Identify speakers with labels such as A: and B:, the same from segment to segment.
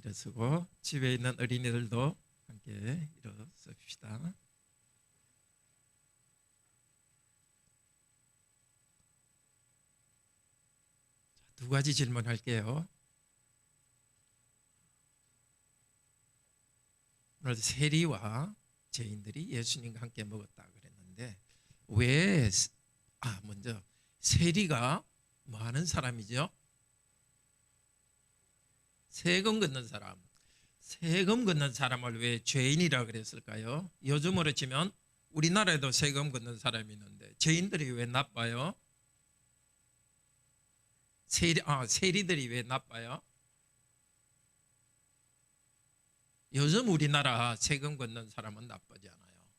A: 일어서고 집에 있는 어린이들도 함께 일어섭시다. 두 가지 질문할게요. 오늘 세리와 죄인들이 예수님과 함께 먹었다 그랬는데 먼저 세리가 뭐 하는 사람이죠? 세금 걷는 사람. 세금 걷는 사람을 왜 죄인이라 그랬을까요? 요즘으로 치면 우리나라에도 세금 걷는 사람이 있는데 죄인들이 왜 나빠요? 세리들이 왜 나빠요? 요즘 우리나라 세금 걷는 사람은 나쁘지 않아요.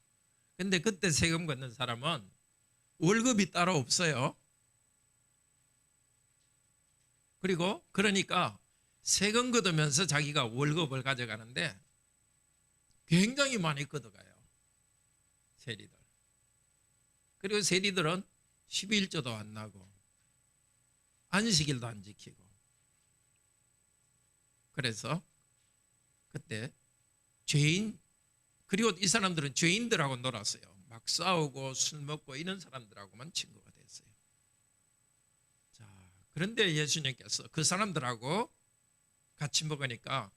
A: 근데 그때 세금 걷는 사람은 월급이 따로 없어요. 그리고 그러니까 세금 걷으면서 자기가 월급을 가져가는데 굉장히 많이 걷어가요. 세리들. 그리고 세리들은 11조도 안 나고 안식일도 안 지키고, 그래서 그때 그리고 이 사람들은 죄인들하고 놀았어요. 막 싸우고 술 먹고 이런 사람들하고만 친구가 됐어요. 자, 그런데 예수님께서 그 사람들하고 같이 먹으니까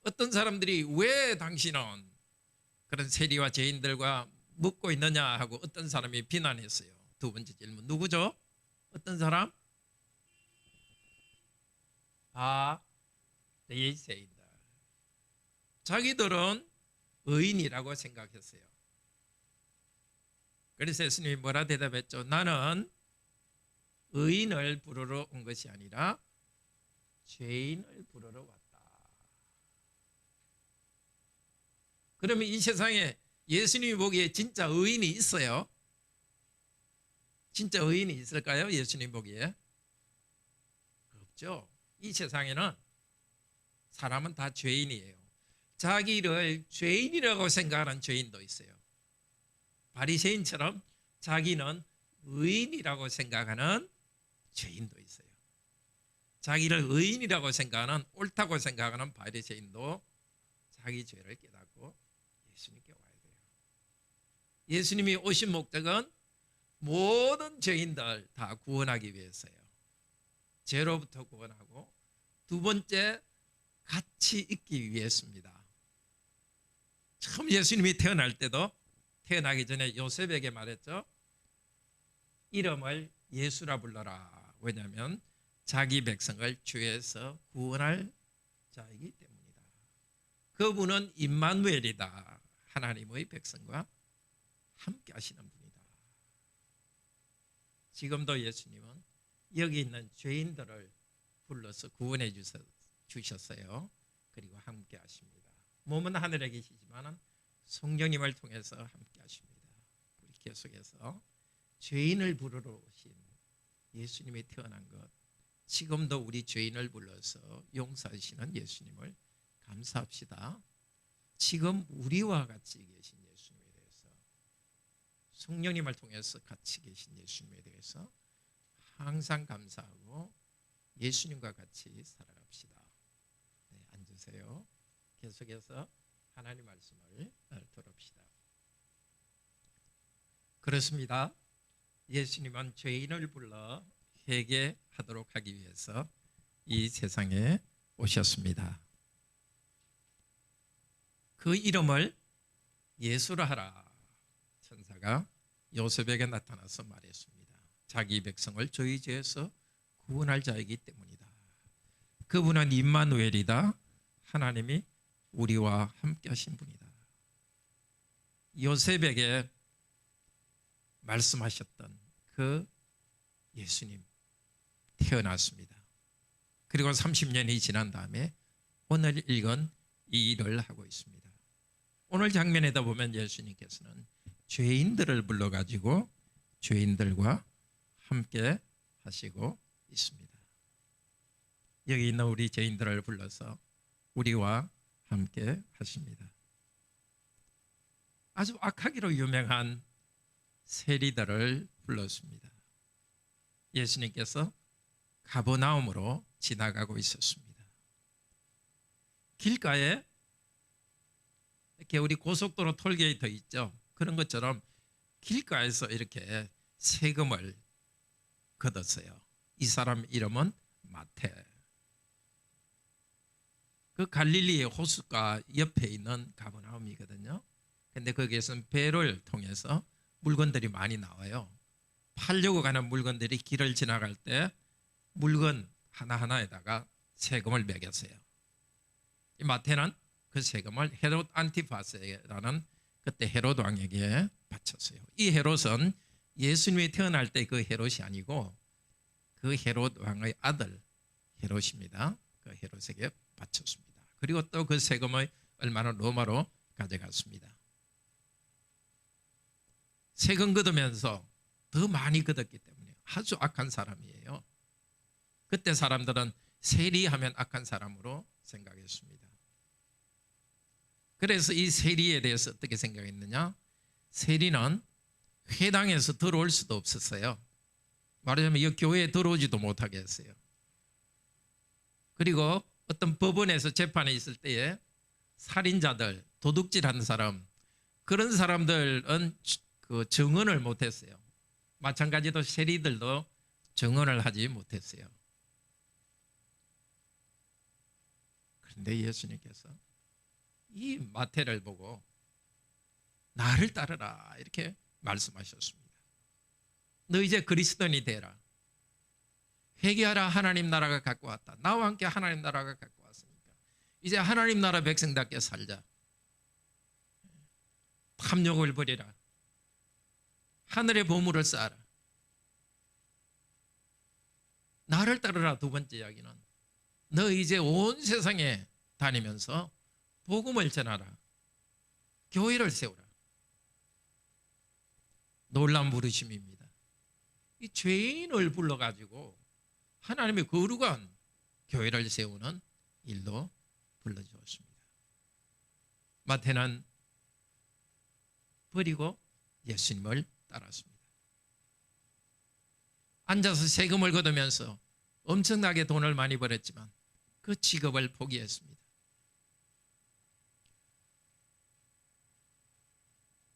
A: 어떤 사람들이 왜 당신은 그런 세리와 죄인들과 먹고 있느냐 하고 어떤 사람이 비난했어요. 두 번째 질문, 누구죠? 어떤 사람? 바리새인들. 자기들은 의인이라고 생각했어요. 그래서 예수님이 뭐라 대답했죠? 나는 의인을 부르러 온 것이 아니라 죄인을 부르러 왔다. 그러면 이 세상에 예수님이 보기에 진짜 의인이 있어요? 진짜 의인이 있을까요? 예수님 보기에? 없죠. 이 세상에는 사람은 다 죄인이에요. 자기를 죄인이라고 생각하는 죄인도 있어요. 바리새인처럼 자기는 의인이라고 생각하는 죄인도 있어요. 자기를 의인이라고 생각하는, 옳다고 생각하는 바리새인도 자기 죄를 깨닫고 예수님께 와야 돼요. 예수님이 오신 목적은 모든 죄인들 다 구원하기 위해서요. 죄로부터 구원하고, 두 번째 같이 있기 위해서입니다. 처음 예수님이 태어날 때도 태어나기 전에 요셉에게 말했죠. 이름을 예수라 불러라. 왜냐하면 자기 백성을 죄에서 구원할 자이기 때문이다. 그분은 임마누엘이다. 하나님의 백성과 함께 하시는 분이다. 지금도 예수님은 여기 있는 죄인들을 불러서 구원해 주셨어요. 그리고 함께 하십니다. 몸은 하늘에 계시지만 성령님을 통해서 함께 하십니다. 우리 계속해서 죄인을 부르러 오신 예수님이 태어난 것, 지금도 우리 죄인을 불러서 용서하시는 예수님을 감사합시다. 지금 우리와 같이 계신 예수님에 대해서, 성령님을 통해서 같이 계신 예수님에 대해서 항상 감사하고 예수님과 같이 살아갑시다. 네, 앉으세요. 계속해서 하나님 말씀을 들읍시다. 그렇습니다. 예수님은 죄인을 불러 회개하도록 하기 위해서 이 세상에 오셨습니다. 그 이름을 예수라 하라. 천사가 요셉에게 나타나서 말했습니다. 자기 백성을 저희 죄에서 구원할 자이기 때문이다. 그분은 임마누엘이다. 하나님이 우리와 함께 하신 분이다. 요셉에게 말씀하셨던 그 예수님 태어났습니다. 그리고 30년이 지난 다음에 오늘 읽은 이 일을 하고 있습니다. 오늘 장면에다 보면 예수님께서는 죄인들을 불러가지고 죄인들과 함께 하시고 있습니다. 여기 있는 우리 죄인들을 불러서 우리와 함께 하십니다. 아주 악하기로 유명한 세리들을 불렀습니다. 예수님께서 가버나움으로 지나가고 있었습니다. 길가에 이렇게 우리 고속도로 톨게이트 있죠. 그런 것처럼 길가에서 이렇게 세금을 걷었어요. 이 사람 이름은 마태. 그 갈릴리의 호숫가 옆에 있는 가버나움이거든요. 근데 거기에서는 배를 통해서 물건들이 많이 나와요. 팔려고 가는 물건들이 길을 지나갈 때 물건 하나하나에다가 세금을 매겼어요. 이 마태는 그 세금을 헤롯 안티파스라는 그때 헤롯 왕에게 바쳤어요. 이 헤롯은 예수님이 태어날 때 그 헤롯이 아니고 그 헤롯 왕의 아들 헤롯입니다. 그 헤롯에게 바쳤습니다. 그리고 또 그 세금의 얼마나 로마로 가져갔습니다. 세금 걷으면서 더 많이 걷었기 때문에 아주 악한 사람이에요. 그때 사람들은 세리하면 악한 사람으로 생각했습니다. 그래서 이 세리에 대해서 어떻게 생각했느냐? 세리는 회당에서 들어올 수도 없었어요. 말하자면 이 교회에 들어오지도 못하게 했어요. 그리고 어떤 법원에서 재판에 있을 때에 살인자들, 도둑질하는 사람, 그런 사람들은 그 증언을 못했어요. 마찬가지로 세리들도 증언을 하지 못했어요. 그런데 예수님께서 이 마태를 보고 나를 따르라 이렇게 말씀하셨습니다. 너 이제 그리스도인이 되라. 회개하라, 하나님 나라가 갖고 왔다. 나와 함께 하나님 나라가 갖고 왔으니까 이제 하나님 나라 백성답게 살자. 탐욕을 버리라. 하늘의 보물을 쌓아라. 나를 따르라. 두 번째 이야기는 너 이제 온 세상에 다니면서 복음을 전하라. 교회를 세우라. 놀라운 부르심입니다. 이 죄인을 불러가지고 하나님의 거룩한 교회를 세우는 일로 불러주었습니다. 마태는 버리고 예수님을 따랐습니다. 앉아서 세금을 걷으면서 엄청나게 돈을 많이 벌었지만 그 직업을 포기했습니다.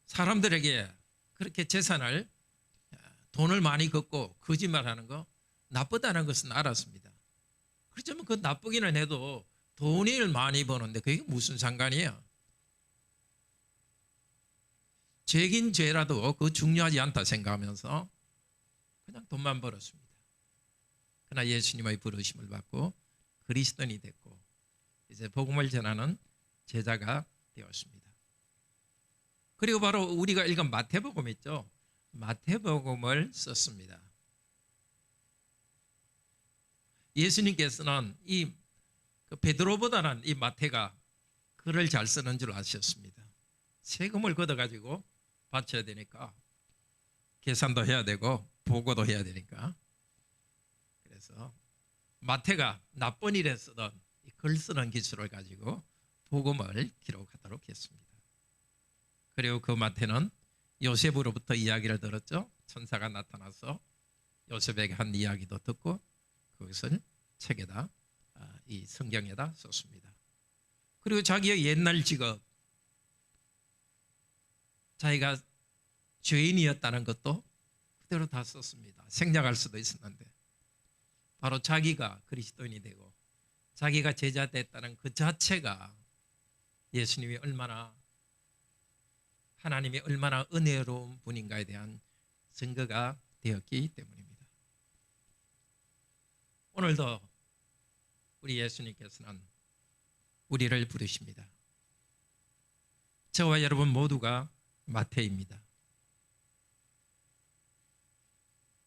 A: 사람들에게 그렇게 재산을 돈을 많이 걷고 거짓말하는 거 나쁘다는 것은 알았습니다. 그렇지만 그 나쁘기는 해도 돈을 많이 버는데 그게 무슨 상관이에요? 죄긴 죄라도 그거 중요하지 않다 생각하면서 그냥 돈만 벌었습니다. 그러나 예수님의 부르심을 받고 그리스도인이 됐고 이제 복음을 전하는 제자가 되었습니다. 그리고 바로 우리가 읽은 마태복음 있죠. 마태복음을 썼습니다. 예수님께서는 이 베드로보다는 이 마태가 글을 잘 쓰는 줄 아셨습니다. 세금을 걷어가지고 바쳐야 되니까 계산도 해야 되고 보고도 해야 되니까 그래서 마태가 나쁜 일에 쓰던 글 쓰는 기술을 가지고 복음을 기록하도록 했습니다. 그리고 그 마태는 요셉으로부터 이야기를 들었죠. 천사가 나타나서 요셉에게 한 이야기도 듣고 그것을 책에다 이 성경에다 썼습니다. 그리고 자기의 옛날 직업 자기가 죄인이었다는 것도 그대로 다 썼습니다. 생략할 수도 있었는데 바로 자기가 그리스도인이 되고 자기가 제자 됐다는 그 자체가 예수님이 얼마나 하나님이 얼마나 은혜로운 분인가에 대한 증거가 되었기 때문입니다. 오늘도 우리 예수님께서는 우리를 부르십니다. 저와 여러분 모두가 마태입니다.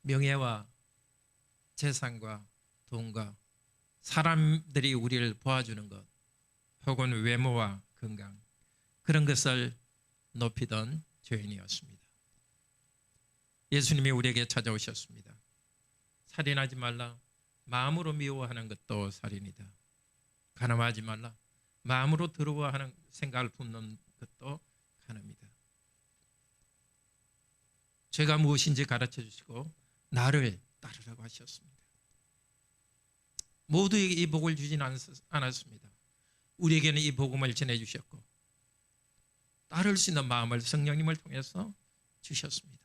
A: 명예와 재산과 돈과 사람들이 우리를 보아주는 것 혹은 외모와 건강 그런 것을 높이던 죄인이었습니다. 예수님이 우리에게 찾아오셨습니다. 살인하지 말라. 마음으로 미워하는 것도 살인이다. 간음하지 말라. 마음으로 더러워하는 생각을 품는 것도 간음이다. 죄가 무엇인지 가르쳐 주시고 나를 따르라고 하셨습니다. 모두에게 이 복을 주진 않았습니다. 우리에게는 이 복음을 전해주셨고 따를 수 있는 마음을 성령님을 통해서 주셨습니다.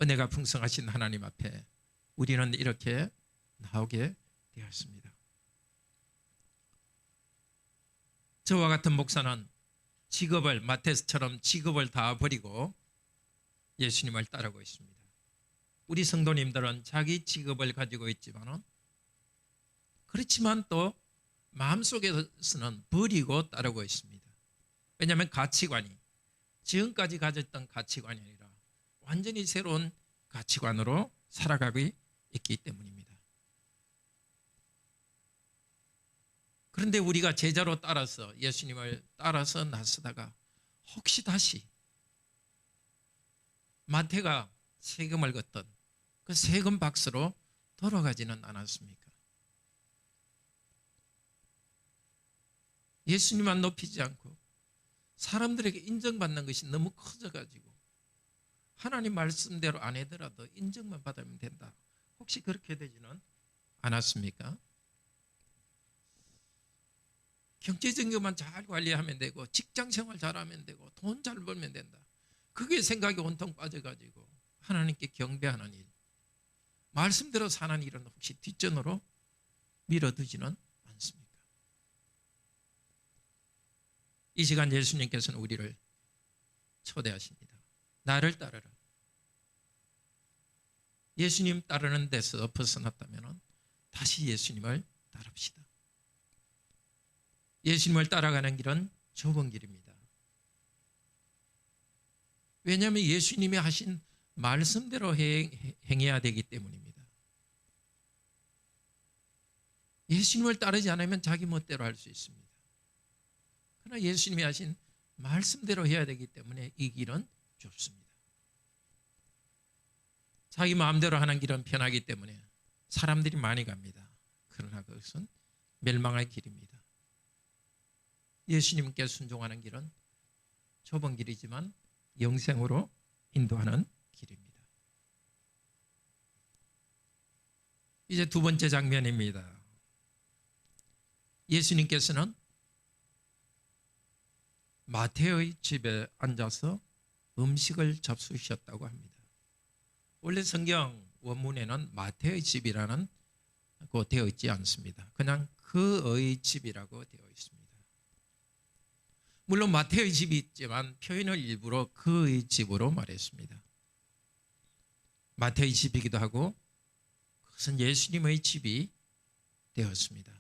A: 은혜가 풍성하신 하나님 앞에 우리는 이렇게 나오게 되었습니다. 저와 같은 목사는 직업을 마태처럼 직업을 다 버리고 예수님을 따르고 있습니다. 우리 성도님들은 자기 직업을 가지고 있지만은 그렇지만 또 마음속에서는 버리고 따르고 있습니다. 왜냐하면 가치관이 지금까지 가졌던 가치관이 아니라 완전히 새로운 가치관으로 살아가고 있기 때문입니다. 그런데 우리가 제자로 따라서 예수님을 따라서 나서다가 혹시 다시 마태가 세금을 걷던 그 세금 박스로 돌아가지는 않았습니까? 예수님만 높이지 않고 사람들에게 인정받는 것이 너무 커져가지고 하나님 말씀대로 안 하더라도 인정만 받으면 된다. 혹시 그렇게 되지는 않았습니까? 경제적인 것만 잘 관리하면 되고 직장생활 잘하면 되고 돈 잘 벌면 된다. 그게 생각이 온통 빠져가지고 하나님께 경배하는 일, 말씀대로 사는 일은 혹시 뒷전으로 밀어두지는 않습니까? 이 시간 예수님께서는 우리를 초대하십니다. 나를 따르라. 예수님 따르는 데서 벗어났다면 다시 예수님을 따릅시다. 예수님을 따라가는 길은 좁은 길입니다. 왜냐하면 예수님이 하신 말씀대로 행해야 되기 때문입니다. 예수님을 따르지 않으면 자기 멋대로 할 수 있습니다. 그러나 예수님이 하신 말씀대로 해야 되기 때문에 이 길은 좁습니다. 자기 마음대로 하는 길은 편하기 때문에 사람들이 많이 갑니다. 그러나 그것은 멸망의 길입니다. 예수님께 순종하는 길은 좁은 길이지만 영생으로 인도하는 길입니다. 이제 두 번째 장면입니다. 예수님께서는 마태의 집에 앉아서 음식을 잡수셨다고 합니다. 원래 성경 원문에는 마태의 집이라는 거 되어 있지 않습니다. 그냥 그의 집이라고 되어 있습니다. 물론 마태의 집이 있지만 표현을 일부러 그의 집으로 말했습니다. 마태의 집이기도 하고 그것은 예수님의 집이 되었습니다.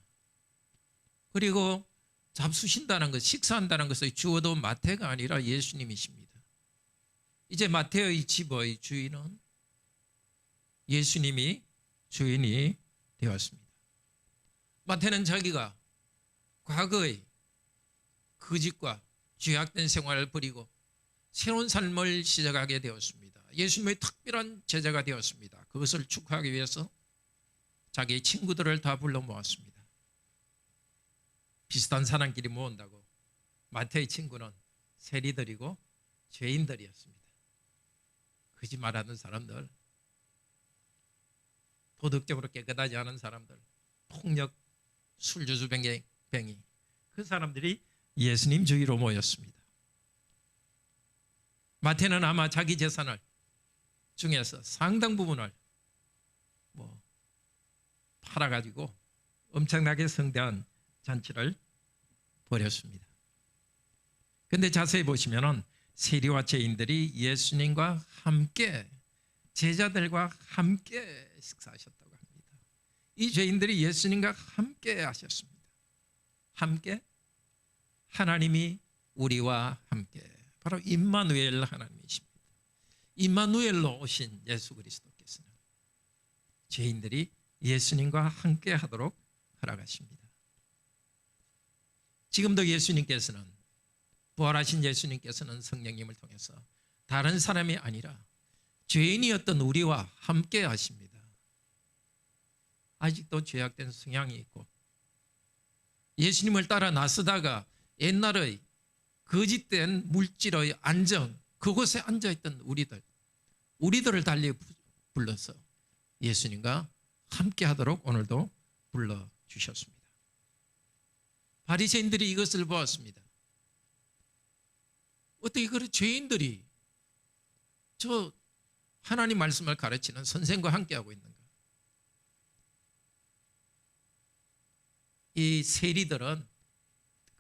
A: 그리고 잡수신다는 것, 식사한다는 것의 주어도 마태가 아니라 예수님이십니다. 이제 마태의 집의 주인은 예수님이 주인이 되었습니다. 마태는 자기가 과거의 그 집과 죄악된 생활을 버리고 새로운 삶을 시작하게 되었습니다. 예수님의 특별한 제자가 되었습니다. 그것을 축하하기 위해서 자기의 친구들을 다 불러 모았습니다. 비슷한 사람끼리 모은다고 마태의 친구는 세리들이고 죄인들이었습니다. 거짓말하는 사람들, 도덕적으로 깨끗하지 않은 사람들, 폭력, 술주주뱅이, 그 사람들이 예수님 주위로 모였습니다. 마태는 아마 자기 재산을 중에서 상당 부분을 팔아가지고 엄청나게 성대한 잔치를 벌였습니다. 그런데 자세히 보시면 세리와 죄인들이 예수님과 함께 제자들과 함께 식사하셨다고 합니다. 이 죄인들이 예수님과 함께 하셨습니다. 함께 하나님이 우리와 함께, 바로 임마누엘 하나님이십니다. 임마누엘로 오신 예수 그리스도께서는 죄인들이 예수님과 함께 하도록 허락하십니다. 지금도 예수님께서는, 부활하신 예수님께서는 성령님을 통해서 다른 사람이 아니라 죄인이었던 우리와 함께 하십니다. 아직도 죄악된 성향이 있고 예수님을 따라 나서다가 옛날의 거짓된 물질의 안정, 그곳에 앉아있던 우리들을 달리 불러서 예수님과 함께 하도록 오늘도 불러주셨습니다. 바리새인들이 이것을 보았습니다. 어떻게 그런 죄인들이 저 하나님 말씀을 가르치는 선생과 함께하고 있는가? 이 세리들은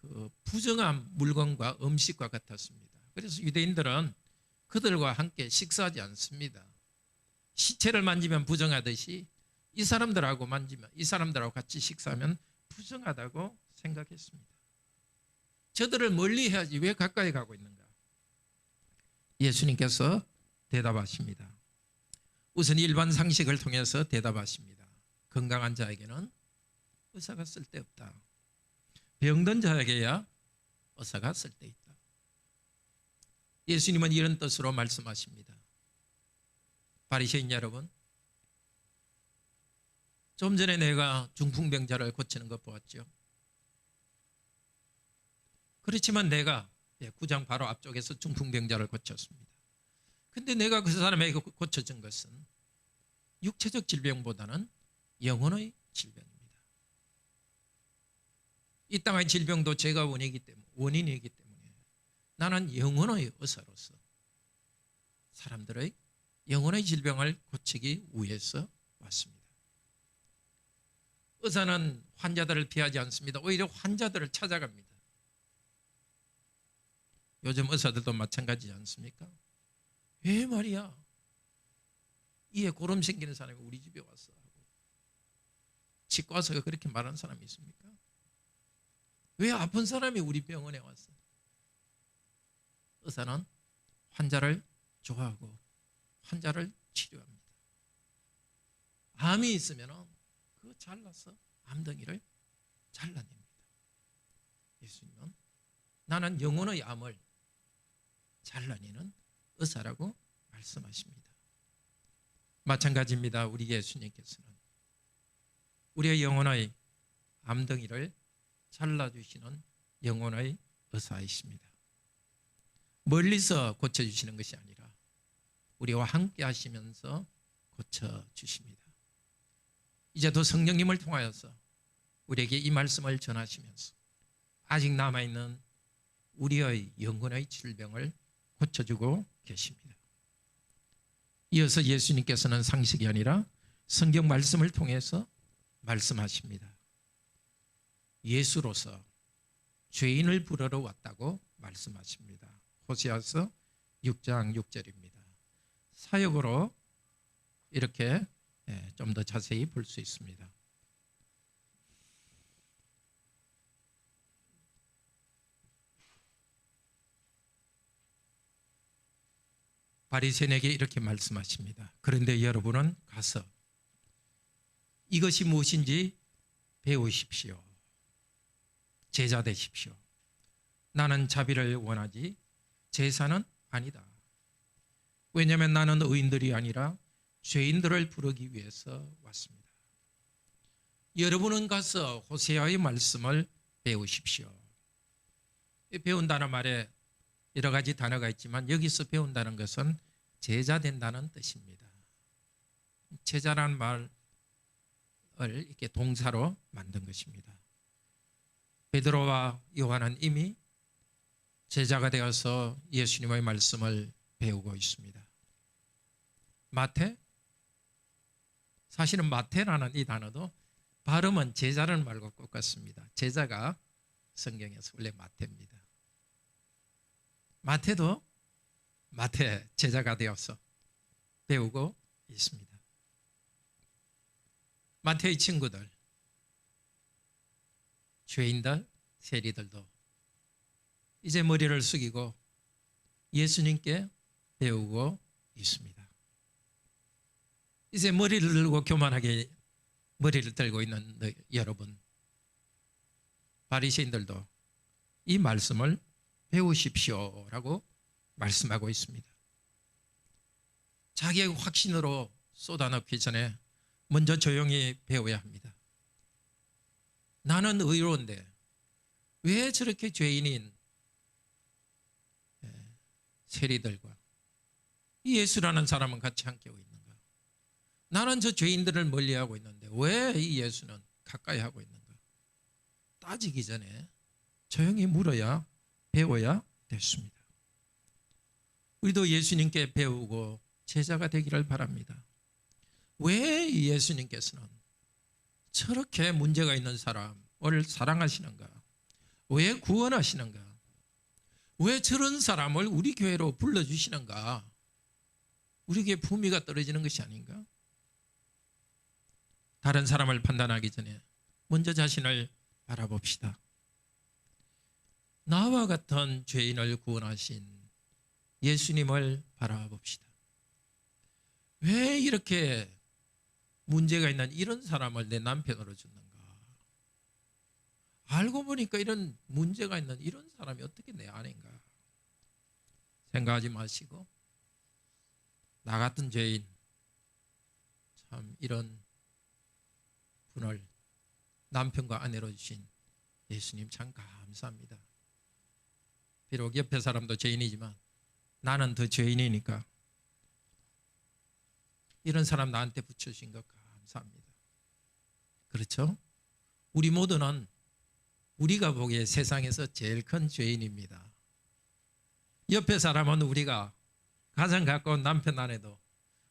A: 그 부정한 물건과 음식과 같았습니다. 그래서 유대인들은 그들과 함께 식사하지 않습니다. 시체를 만지면 부정하듯이 이 사람들하고 만지면, 이 사람들하고 같이 식사하면 부정하다고 생각했습니다. 저들을 멀리 해야지 왜 가까이 가고 있는가? 예수님께서 대답하십니다. 우선 일반 상식을 통해서 대답하십니다. 건강한 자에게는 의사가 쓸데없다. 병든 자에게야 의사가 쓸데있다. 예수님은 이런 뜻으로 말씀하십니다. 바리새인 여러분, 좀 전에 내가 중풍병자를 고치는 것 보았죠. 그렇지만 내가 구장 바로 앞쪽에서 중풍병자를 고쳤습니다. 근데 내가 그 사람에게 고쳐준 것은 육체적 질병보다는 영혼의 질병입니다. 이 땅의 질병도 제가 원인이기 때문에 나는 영혼의 의사로서 사람들의 영혼의 질병을 고치기 위해서 왔습니다. 의사는 환자들을 피하지 않습니다. 오히려 환자들을 찾아갑니다. 요즘 의사들도 마찬가지지 않습니까? 왜 말이야? 이에 고름 생기는 사람이 우리 집에 왔어. 치과 와서 그렇게 말하는 사람이 있습니까? 왜 아픈 사람이 우리 병원에 왔어? 의사는 환자를 좋아하고 환자를 치료합니다. 암이 있으면 그거 잘라서 암덩이를 잘라냅니다. 예수님은 나는 영혼의 암을 잘라내는 의사라고 말씀하십니다. 마찬가지입니다. 우리 예수님께서는 우리의 영혼의 암덩이를 잘라주시는 영혼의 의사이십니다. 멀리서 고쳐주시는 것이 아니라 우리와 함께 하시면서 고쳐주십니다. 이제도 성령님을 통하여서 우리에게 이 말씀을 전하시면서 아직 남아있는 우리의 영혼의 질병을 고쳐주고 계십니다. 이어서 예수님께서는 상식이 아니라 성경 말씀을 통해서 말씀하십니다. 예수로서 죄인을 부르러 왔다고 말씀하십니다. 호세아서 6장 6절입니다. 사역으로 이렇게 좀 더 자세히 볼 수 있습니다. 바리새인에게 이렇게 말씀하십니다. 그런데 여러분은 가서 이것이 무엇인지 배우십시오. 제자 되십시오. 나는 자비를 원하지 제사는 아니다. 왜냐하면 나는 의인들이 아니라 죄인들을 부르기 위해서 왔습니다. 여러분은 가서 호세아의 말씀을 배우십시오. 배운다는 말에 여러 가지 단어가 있지만 여기서 배운다는 것은 제자 된다는 뜻입니다. 제자라는 말을 이렇게 동사로 만든 것입니다. 베드로와 요한은 이미 제자가 되어서 예수님의 말씀을 배우고 있습니다. 마태? 사실은 마태라는 이 단어도 발음은 제자라는 말과 똑같습니다. 제자가 성경에서 원래 마태입니다. 마태도 마태 제자가 되어서 배우고 있습니다. 마태의 친구들, 죄인들, 세리들도 이제 머리를 숙이고 예수님께 배우고 있습니다. 이제 머리를 들고 교만하게 머리를 들고 있는 여러분, 바리새인들도 이 말씀을 배우십시오라고 말씀하고 있습니다. 자기의 확신으로 쏟아넣기 전에 먼저 조용히 배워야 합니다. 나는 의로운데 왜 저렇게 죄인인 세리들과 이 예수라는 사람은 같이 함께하고 있는가? 나는 저 죄인들을 멀리하고 있는데 왜 이 예수는 가까이 하고 있는가? 따지기 전에 조용히 물어야 배워야 됐습니다. 우리도 예수님께 배우고 제자가 되기를 바랍니다. 왜 예수님께서는 저렇게 문제가 있는 사람을 사랑하시는가? 왜 구원하시는가? 왜 저런 사람을 우리 교회로 불러주시는가? 우리에게 품위가 떨어지는 것이 아닌가? 다른 사람을 판단하기 전에 먼저 자신을 바라봅시다. 나와 같은 죄인을 구원하신 예수님을 바라봅시다. 왜 이렇게 문제가 있는 이런 사람을 내 남편으로 줬는가? 알고 보니까 이런 문제가 있는 이런 사람이 어떻게 내 아내인가? 생각하지 마시고 나 같은 죄인, 참 이런 분을 남편과 아내로 주신 예수님 참 감사합니다. 비록 옆에 사람도 죄인이지만 나는 더 죄인이니까 이런 사람 나한테 붙여주신 것 감사합니다. 그렇죠? 우리 모두는 우리가 보기에 세상에서 제일 큰 죄인입니다. 옆에 사람은 우리가 가장 가까운 남편 아내도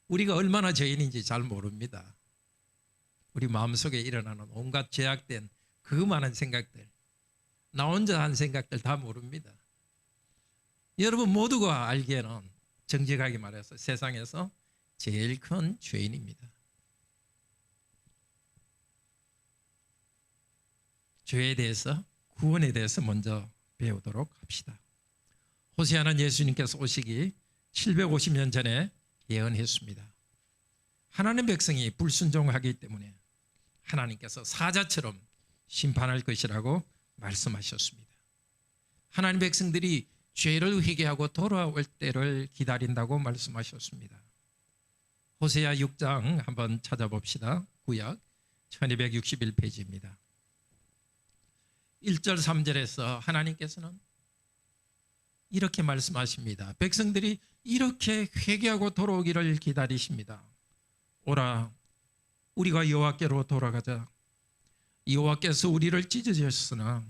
A: 우리가 얼마나 죄인인지 잘 모릅니다. 우리 마음속에 일어나는 온갖 죄악된 그 많은 생각들, 나 혼자 한 생각들 다 모릅니다. 여러분 모두가 알기에는 정직하게 말해서 세상에서 제일 큰 죄인입니다. 죄에 대해서, 구원에 대해서 먼저 배우도록 합시다. 호세아는 예수님께서 오시기 750년 전에 예언했습니다. 하나님 백성이 불순종하기 때문에 하나님께서 사자처럼 심판할 것이라고 말씀하셨습니다. 하나님 백성들이 죄를 회개하고 돌아올 때를 기다린다고 말씀하셨습니다. 호세아 6장 한번 찾아봅시다. 구약 1261페이지입니다. 1절 3절에서 하나님께서는 이렇게 말씀하십니다. 백성들이 이렇게 회개하고 돌아오기를 기다리십니다. 오라, 우리가 여호와께로 돌아가자. 여호와께서 우리를 찢으셨으나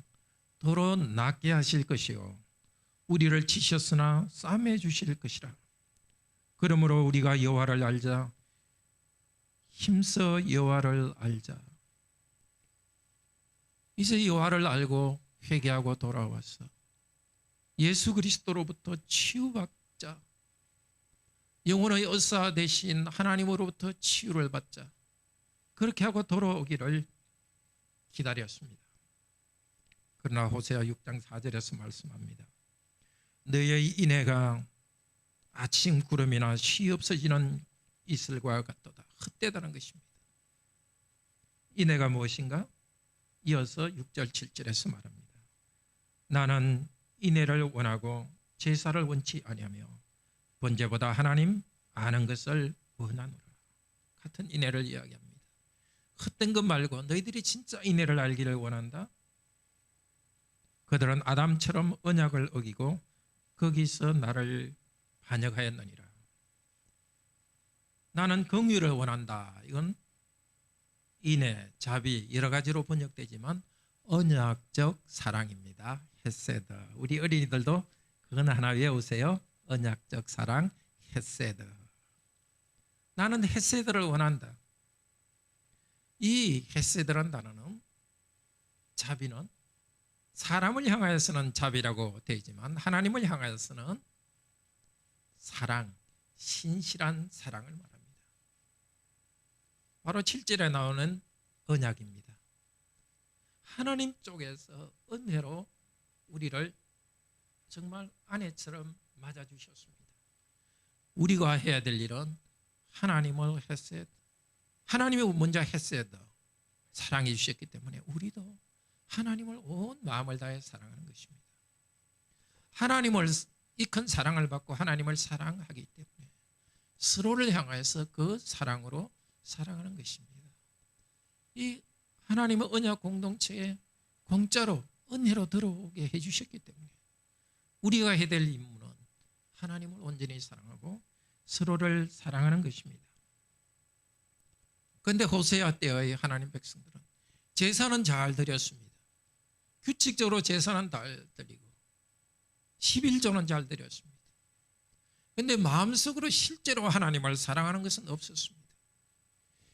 A: 도로 낫게 하실 것이요 우리를 치셨으나 싸매 주실 것이라. 그러므로 우리가 여호와를 알자. 힘써 여호와를 알자. 이제 여호와를 알고 회개하고 돌아와서 예수 그리스도로부터 치유받자. 영혼의 의사 되신 하나님으로부터 치유를 받자. 그렇게 하고 돌아오기를 기다렸습니다. 그러나 호세아 6장 4절에서 말씀합니다. 너의 인애가 아침 구름이나 쉬 없어지는 이슬과 같도다. 헛되다는 것입니다. 인애가 무엇인가? 이어서 6절 7절에서 말합니다. 나는 인애를 원하고 제사를 원치 아니하며 번제보다 하나님 아는 것을 원하노라. 같은 인애를 이야기합니다. 헛된 것 말고 너희들이 진짜 인애를 알기를 원한다? 그들은 아담처럼 언약을 어기고 거기서 나를 반역하였느니라. 나는 긍휼을 원한다. 이건 인애, 자비 여러 가지로 번역되지만 언약적 사랑입니다. 헤세드. 우리 어린이들도 그건 하나 외우세요. 언약적 사랑, 헤세드. 나는 헤세드를 원한다. 이 헤세드란 단어는, 자비는 사람을 향하여서는 자비라고 되지만 하나님을 향하여서는 사랑, 신실한 사랑을 말합니다. 바로 7절에 나오는 언약입니다. 하나님 쪽에서 은혜로 우리를 정말 아내처럼 맞아주셨습니다. 우리가 해야 될 일은 하나님을 헤세드, 하나님이 먼저 헤세드, 사랑해 주셨기 때문에 우리도 하나님을 온 마음을 다해 사랑하는 것입니다. 하나님을, 이 큰 사랑을 받고 하나님을 사랑하기 때문에 서로를 향해서 그 사랑으로 사랑하는 것입니다. 이 하나님의 언약 공동체에 공짜로 은혜로 들어오게 해주셨기 때문에 우리가 해야 될 임무는 하나님을 온전히 사랑하고 서로를 사랑하는 것입니다. 그런데 호세아 때의 하나님 백성들은 제사는 잘 드렸습니다. 규칙적으로 제사는 다 드리고 11조는 잘 드렸습니다. 그런데 마음속으로 실제로 하나님을 사랑하는 것은 없었습니다.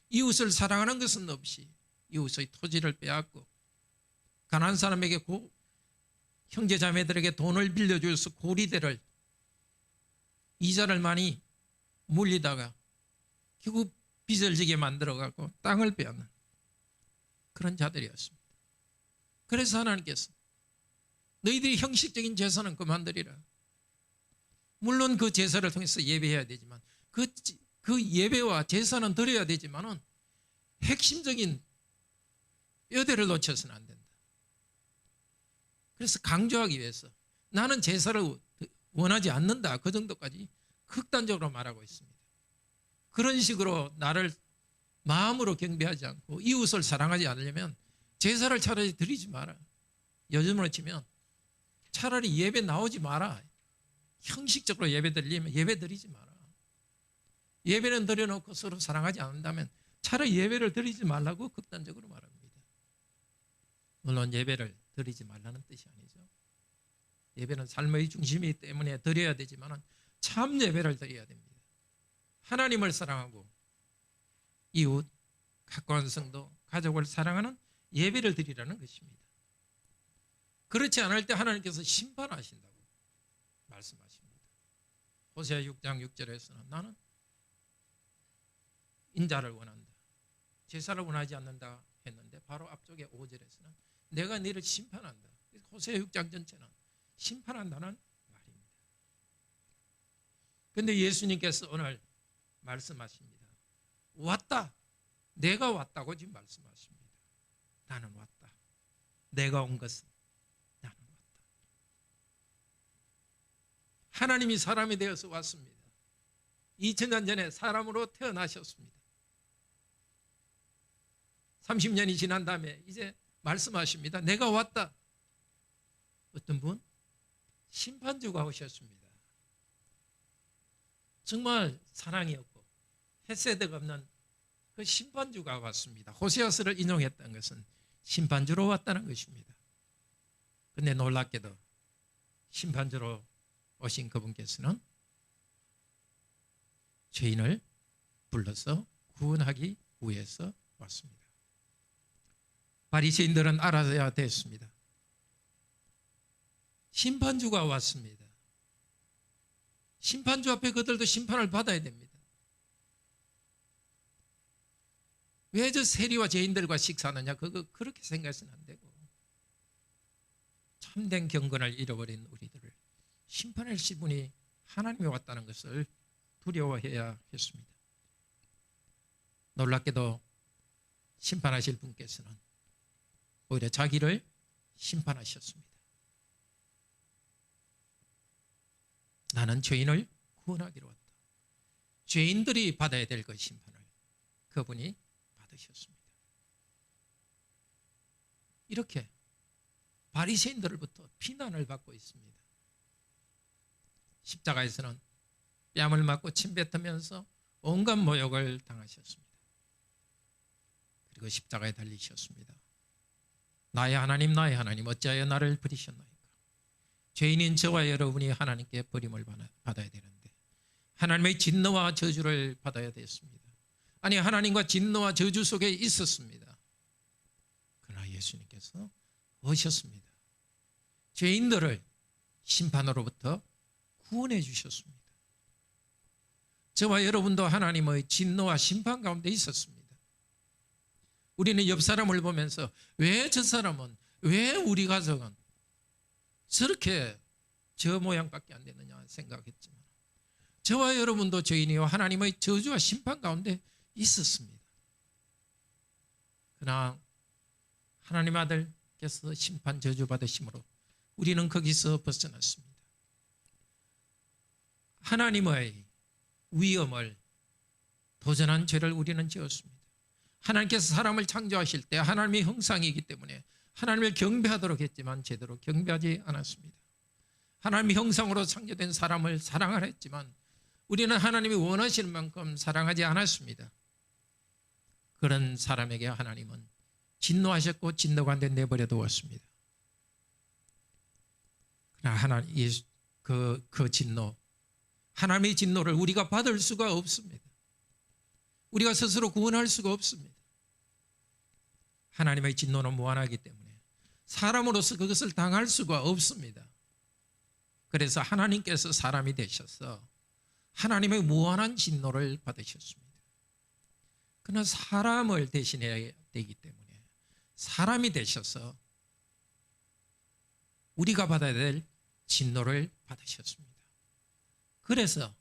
A: 이웃을 사랑하는 것은 없이 이웃의 토지를 빼앗고 가난한 사람에게 형제 자매들에게 돈을 빌려주어서 고리대를 이자를 많이 물리다가 결국 빚을 지게 만들어갖고 땅을 빼앗는 그런 자들이었습니다. 그래서 하나님께서 너희들이 형식적인 제사는 그만두리라. 물론 그 제사를 통해서 예배해야 되지만 그 예배와 제사는 드려야 되지만은 핵심적인 뼈대를 놓쳐서는 안 된다. 그래서 강조하기 위해서 나는 제사를 원하지 않는다. 그 정도까지 극단적으로 말하고 있습니다. 그런 식으로 나를 마음으로 경배하지 않고 이웃을 사랑하지 않으려면 제사를 차라리 드리지 마라. 요즘으로 치면 차라리 예배 나오지 마라. 형식적으로 예배 드리려면 예배 드리지 마라. 예배는 드려놓고 서로 사랑하지 않는다면 차라리 예배를 드리지 말라고 극단적으로 말합니다. 물론 예배를 드리지 말라는 뜻이 아니죠. 예배는 삶의 중심이기 때문에 드려야 되지만 참 예배를 드려야 됩니다. 하나님을 사랑하고 이웃, 가까운 성도, 가족을 사랑하는 예배를 드리라는 것입니다. 그렇지 않을 때 하나님께서 심판하신다고 말씀하십니다. 호세아 6장 6절에서는 나는 인자를 원한다. 제사를 원하지 않는다 했는데 바로 앞쪽에 5절에서는 내가 너를 심판한다. 호세아 6장 전체는 심판한다는 말입니다. 그런데 예수님께서 오늘 말씀하십니다. 왔다. 내가 왔다고 지금 말씀하십니다. 나는 왔다. 내가 온 것은 나는 왔다. 하나님이 사람이 되어서 왔습니다. 2000년 전에 사람으로 태어나셨습니다. 30년이 지난 다음에 이제 말씀하십니다. 내가 왔다. 어떤 분? 심판주가 오셨습니다. 정말 사랑이 없고 헤세드가 없는 그 심판주가 왔습니다. 호세아서를 인용했던 것은 심판주로 왔다는 것입니다. 그런데 놀랍게도 심판주로 오신 그분께서는 죄인을 불러서 구원하기 위해서 왔습니다. 바리새인들은 알아야 됐습니다. 심판주가 왔습니다. 심판주 앞에 그들도 심판을 받아야 됩니다. 왜 저 세리와 죄인들과 식사하느냐? 그렇게 생각해서는 안 되고 참된 경건을 잃어버린 우리들을 심판하실 분이 하나님이 왔다는 것을 두려워해야 했습니다. 놀랍게도 심판하실 분께서는 오히려 자기를 심판하셨습니다. 나는 죄인을 구원하기로 왔다. 죄인들이 받아야 될 그 심판을 그분이 받으셨습니다. 이렇게 바리새인들로부터 비난을 받고 있습니다. 십자가에서는 뺨을 맞고 침 뱉으면서 온갖 모욕을 당하셨습니다. 그리고 십자가에 달리셨습니다. 나의 하나님 어찌하여 나를 버리셨나이까. 죄인인 저와 여러분이 하나님께 버림을 받아야 되는데 하나님의 진노와 저주를 받아야 됐습니다. 아니 하나님과 진노와 저주 속에 있었습니다. 그러나 예수님께서 오셨습니다. 죄인들을 심판으로부터 구원해 주셨습니다. 저와 여러분도 하나님의 진노와 심판 가운데 있었습니다. 우리는 옆 사람을 보면서 왜 저 사람은, 왜 우리 가족은 저렇게 저 모양밖에 안 되느냐 생각했지만 저와 여러분도 죄인이요 하나님의 저주와 심판 가운데 있었습니다. 그러나 하나님 아들께서 심판 저주 받으심으로 우리는 거기서 벗어났습니다. 하나님의 위엄을 도전한 죄를 우리는 지었습니다. 하나님께서 사람을 창조하실 때 하나님의 형상이기 때문에 하나님을 경배하도록 했지만 제대로 경배하지 않았습니다. 하나님의 형상으로 창조된 사람을 사랑하라 했지만 우리는 하나님이 원하시는 만큼 사랑하지 않았습니다. 그런 사람에게 하나님은 진노하셨고 진노가 안 돼 내버려 두었습니다. 하나님 예수 그 진노, 하나님의 진노를 우리가 받을 수가 없습니다. 우리가 스스로 구원할 수가 없습니다. 하나님의 진노는 무한하기 때문에 사람으로서 그것을 당할 수가 없습니다. 그래서 하나님께서 사람이 되셔서 하나님의 무한한 진노를 받으셨습니다. 그러나 사람을 대신해야 되기 때문에 사람이 되셔서 우리가 받아야 될 진노를 받으셨습니다. 그래서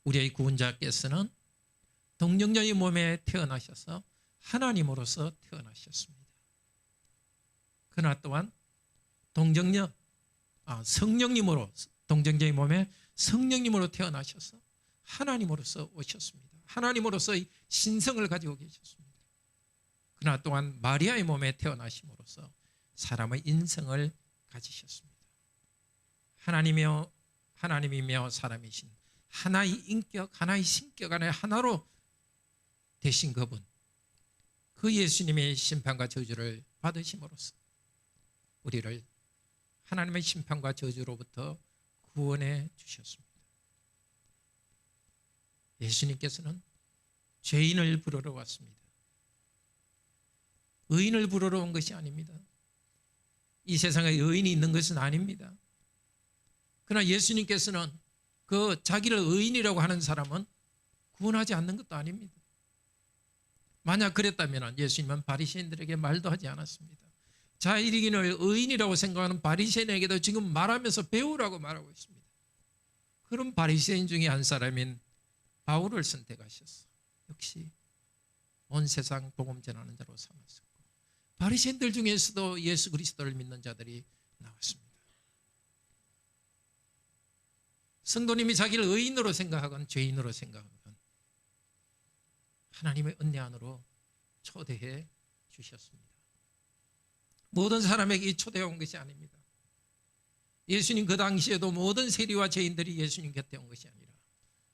A: 우리의 구원자께서는 동정녀의 몸에 태어나셔서 하나님으로서 태어나셨습니다. 그러나 또한 성령님으로, 동정녀의 몸에 성령님으로 태어나셔서 하나님으로서 오셨습니다. 하나님으로서의 신성을 가지고 계셨습니다. 그러나 또한 마리아의 몸에 태어나심으로써 사람의 인성을 가지셨습니다. 하나님이며 사람이신 하나의 인격, 하나의 신격 안에 하나로 되신 그분, 그 예수님의 심판과 저주를 받으심으로써 우리를 하나님의 심판과 저주로부터 구원해 주셨습니다. 예수님께서는 죄인을 부르러 왔습니다. 의인을 부르러 온 것이 아닙니다. 이 세상에 의인이 있는 것은 아닙니다. 그러나 예수님께서는 그 자기를 의인이라고 하는 사람은 구원하지 않는 것도 아닙니다. 만약 그랬다면 예수님은 바리새인들에게 말도 하지 않았습니다. 자기를 의인이라고 생각하는 바리새인에게도 지금 말하면서 배우라고 말하고 있습니다. 그런 바리새인 중에 한 사람인 바울을 선택하셨어. 역시 온 세상 복음 전하는 자로 삼았었고, 바리새인들 중에서도 예수 그리스도를 믿는 자들이 나왔습니다. 성도님이 자기를 의인으로 생각하건 죄인으로 생각하건 하나님의 은혜 안으로 초대해 주셨습니다. 모든 사람에게 초대해 온 것이 아닙니다. 예수님 그 당시에도 모든 세리와 죄인들이 예수님 곁에 온 것이 아니라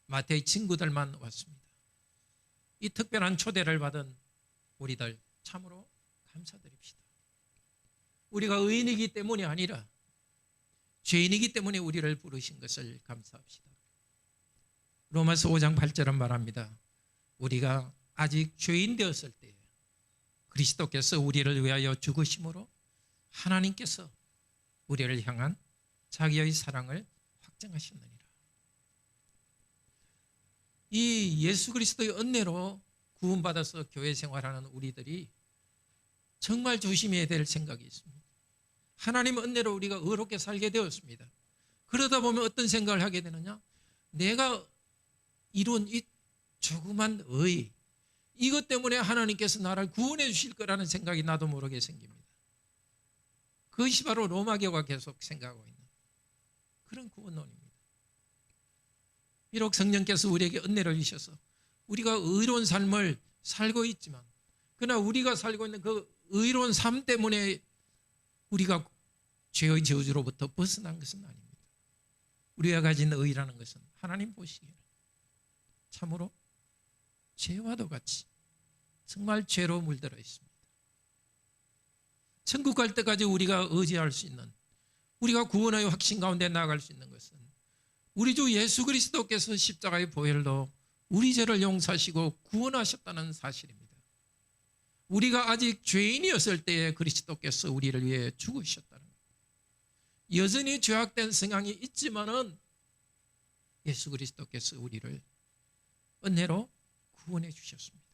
A: 마태의 친구들만 왔습니다. 이 특별한 초대를 받은 우리들 참으로 감사드립시다. 우리가 의인이기 때문이 아니라 죄인이기 때문에 우리를 부르신 것을 감사합시다. 로마서 5장 8절은 말합니다. 우리가 아직 죄인 되었을 때 그리스도께서 우리를 위하여 죽으심으로 하나님께서 우리를 향한 자기의 사랑을 확증하셨느니라. 이 예수 그리스도의 은혜로 구원받아서 교회 생활하는 우리들이 정말 조심해야 될 생각이 있습니다. 하나님의 은혜로 우리가 의롭게 살게 되었습니다. 그러다 보면 어떤 생각을 하게 되느냐? 내가 이룬 이 조그만 의, 이것 때문에 하나님께서 나를 구원해 주실 거라는 생각이 나도 모르게 생깁니다. 그것이 바로 로마교가 계속 생각하고 있는 그런 구원론입니다. 비록 성령께서 우리에게 은혜를 주셔서 우리가 의로운 삶을 살고 있지만, 그러나 우리가 살고 있는 그 의로운 삶 때문에 우리가 죄의 저주로부터 벗어난 것은 아닙니다. 우리가 가진 의라는 것은 하나님 보시기에는 참으로 죄와도 같이 정말 죄로 물들어 있습니다. 천국 갈 때까지 우리가 의지할 수 있는, 우리가 구원의 확신 가운데 나아갈 수 있는 것은 우리 주 예수 그리스도께서 십자가의 보혈로 우리 죄를 용서하시고 구원하셨다는 사실입니다. 우리가 아직 죄인이었을 때에 그리스도께서 우리를 위해 죽으셨다는 것. 여전히 죄악된 성향이 있지만은 예수 그리스도께서 우리를 은혜로 구원해 주셨습니다.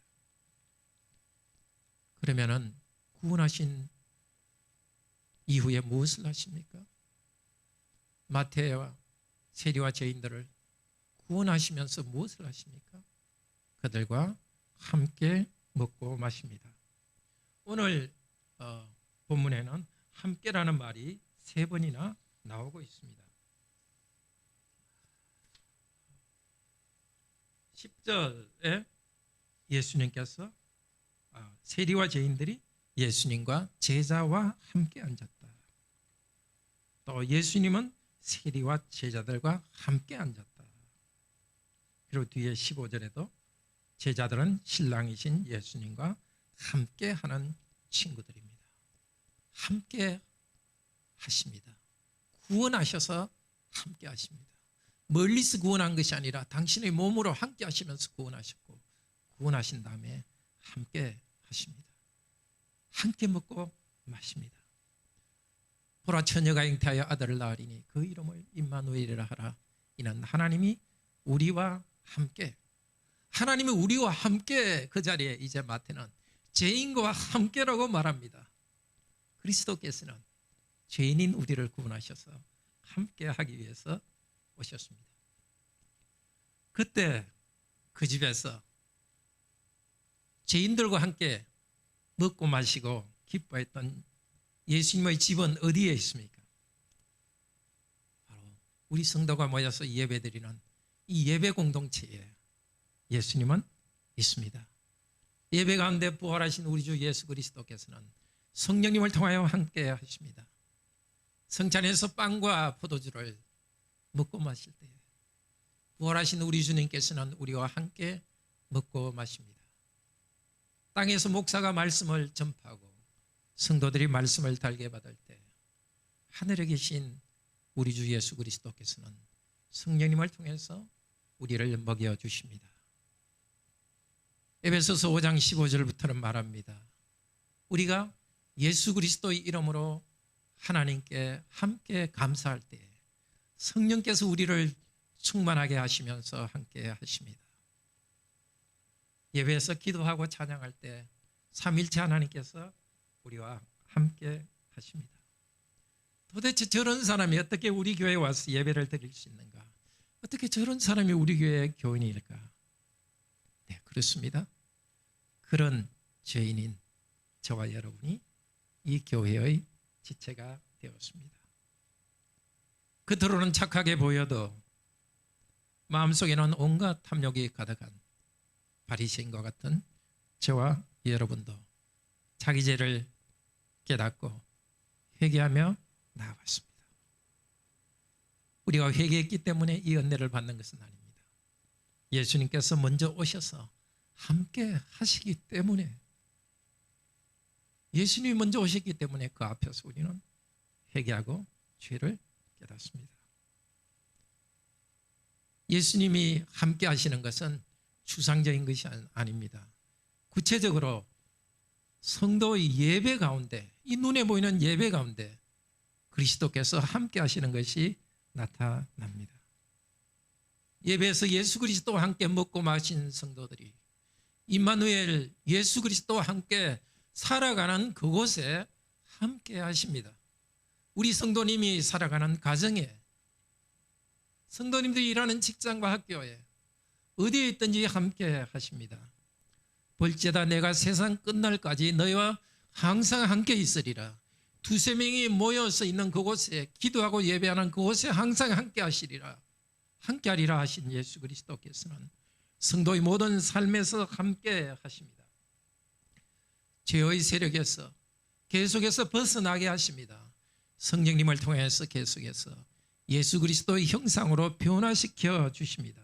A: 그러면은 구원하신 이후에 무엇을 하십니까? 마태와 세리와 죄인들을 구원하시면서 무엇을 하십니까? 그들과 함께 먹고 마십니다. 오늘 본문에는 함께라는 말이 3번이나 나오고 있습니다. 10절에 예수님께서 세리와 죄인들이 예수님과 제자와 함께 앉았다. 또 예수님은 세리와 제자들과 함께 앉았다. 그리고 뒤에 15절에도 제자들은 신랑이신 예수님과 함께 하는 친구들입니다. 함께 하십니다. 구원하셔서 함께 하십니다. 멀리서 구원한 것이 아니라 당신의 몸으로 함께 하시면서 구원하셨고, 구원하신 다음에 함께 하십니다. 함께 먹고 마십니다. 보라, 처녀가 잉태하여 아들을 낳으리니 그 이름을 임마누엘이라 하라. 이는 하나님이 우리와 함께, 하나님이 우리와 함께, 그 자리에 이제 마태는 죄인과 함께라고 말합니다. 그리스도께서는 죄인인 우리를 구원하셔서 함께 하기 위해서 오셨습니다. 그때 그 집에서 죄인들과 함께 먹고 마시고 기뻐했던 예수님의 집은 어디에 있습니까? 바로 우리 성도가 모여서 예배드리는 이 예배 공동체에 예수님은 있습니다. 예배 가운데 부활하신 우리 주 예수 그리스도께서는 성령님을 통하여 함께 하십니다. 성찬에서 빵과 포도주를 먹고 마실 때 부활하신 우리 주님께서는 우리와 함께 먹고 마십니다. 땅에서 목사가 말씀을 전파하고 성도들이 말씀을 달게 받을 때 하늘에 계신 우리 주 예수 그리스도께서는 성령님을 통해서 우리를 먹여주십니다. 에베소서 5장 15절부터는 말합니다. 우리가 예수 그리스도의 이름으로 하나님께 함께 감사할 때 성령께서 우리를 충만하게 하시면서 함께 하십니다. 예배에서 기도하고 찬양할 때 삼일체 하나님께서 우리와 함께 하십니다. 도대체 저런 사람이 어떻게 우리 교회에 와서 예배를 드릴 수 있는가? 어떻게 저런 사람이 우리 교회의 교인일까? 네, 그렇습니다. 그런 죄인인 저와 여러분이 이 교회의 지체가 되었습니다. 겉으로는 착하게 보여도 마음속에는 온갖 탐욕이 가득한 바리새인과 같은 저와 여러분도 자기 죄를 깨닫고 회개하며 나아갔습니다. 우리가 회개했기 때문에 이 은혜를 받는 것은 아닙니다. 예수님께서 먼저 오셔서 함께 하시기 때문에, 예수님이 먼저 오셨기 때문에 그 앞에서 우리는 회개하고 죄를 깨닫습니다. 예수님이 함께 하시는 것은 추상적인 것이 아닙니다. 구체적으로 성도의 예배 가운데, 이 눈에 보이는 예배 가운데 그리스도께서 함께 하시는 것이 나타납니다. 예배에서 예수 그리스도와 함께 먹고 마신 성도들이 임마누엘 예수 그리스도와 함께 살아가는 그곳에 함께 하십니다. 우리 성도님이 살아가는 가정에, 성도님들이 일하는 직장과 학교에, 어디에 있든지 함께 하십니다. 볼지어다 내가 세상 끝날까지 너희와 항상 함께 있으리라. 두세 명이 모여서 있는 그곳에, 기도하고 예배하는 그곳에 항상 함께 하시리라, 함께 하리라 하신 예수 그리스도께서는 성도의 모든 삶에서 함께 하십니다. 죄의 세력에서 계속해서 벗어나게 하십니다. 성령님을 통해서 계속해서 예수 그리스도의 형상으로 변화시켜 주십니다.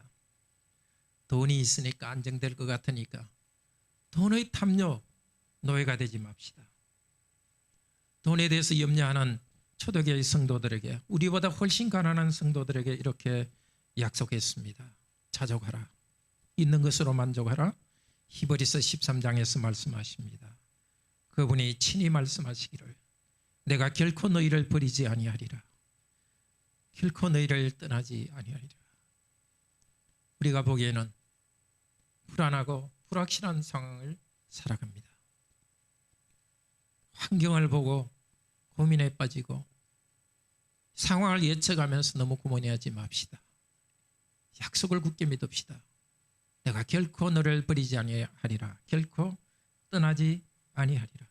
A: 돈이 있으니까 안정될 것 같으니까 돈의 탐욕 노예가 되지 맙시다. 돈에 대해서 염려하는 초대교회 성도들에게, 우리보다 훨씬 가난한 성도들에게 이렇게 약속했습니다. 자족하라, 있는 것으로 만족하라. 히브리서 13장에서 말씀하십니다. 그분이 친히 말씀하시기를 내가 결코 너희를 버리지 아니하리라, 결코 너희를 떠나지 아니하리라. 우리가 보기에는 불안하고 불확실한 상황을 살아갑니다. 환경을 보고 고민에 빠지고 상황을 예측하면서 너무 고민하지 맙시다. 약속을 굳게 믿읍시다. 내가 결코 너를 버리지 아니하리라, 결코 떠나지 아니하리라.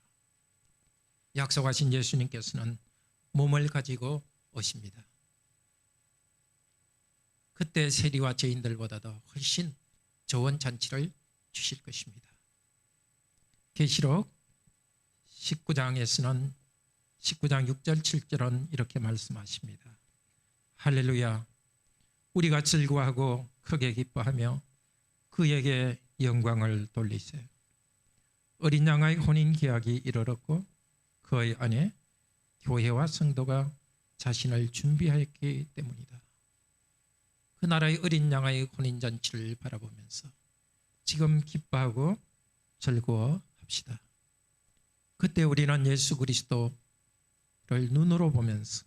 A: 약속하신 예수님께서는 몸을 가지고 오십니다. 그때 세리와 죄인들보다도 훨씬 좋은 잔치를 주실 것입니다. 계시록 19장에서는 19장 6절 7절은 이렇게 말씀하십니다. 할렐루야, 우리가 즐거워하고 크게 기뻐하며 그에게 영광을 돌리세. 어린 양의 혼인 계약이 이르렀고 그의 안에 교회와 성도가 자신을 준비했기 때문이다. 그 나라의 어린 양의 혼인잔치를 바라보면서 지금 기뻐하고 즐거워합시다. 그때 우리는 예수 그리스도를 눈으로 보면서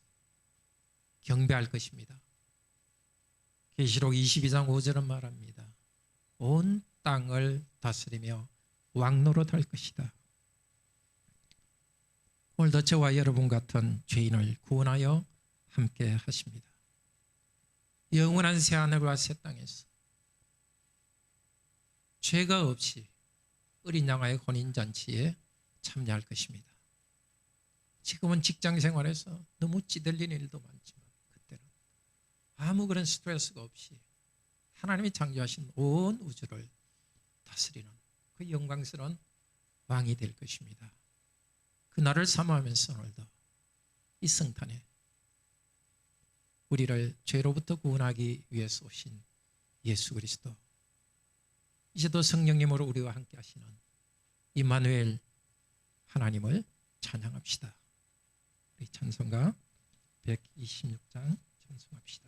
A: 경배할 것입니다. 계시록 22장 5절은 말합니다. 온 땅을 다스리며 왕노릇할 것이다. 오늘도 저와 여러분 같은 죄인을 구원하여 함께 하십니다. 영원한 새하늘과 새 땅에서 죄가 없이 어린 양의 혼인잔치에 참여할 것입니다. 지금은 직장 생활에서 너무 찌들리는 일도 많지만 그때는 아무 그런 스트레스가 없이 하나님이 창조하신 온 우주를 다스리는 그 영광스러운 왕이 될 것입니다. 그날을 사모하면서 오늘도 이 성탄에 우리를 죄로부터 구원하기 위해서 오신 예수 그리스도, 이제도 성령님으로 우리와 함께 하시는 임마누엘 하나님을 찬양합시다. 우리 찬송가 126장 찬송합시다.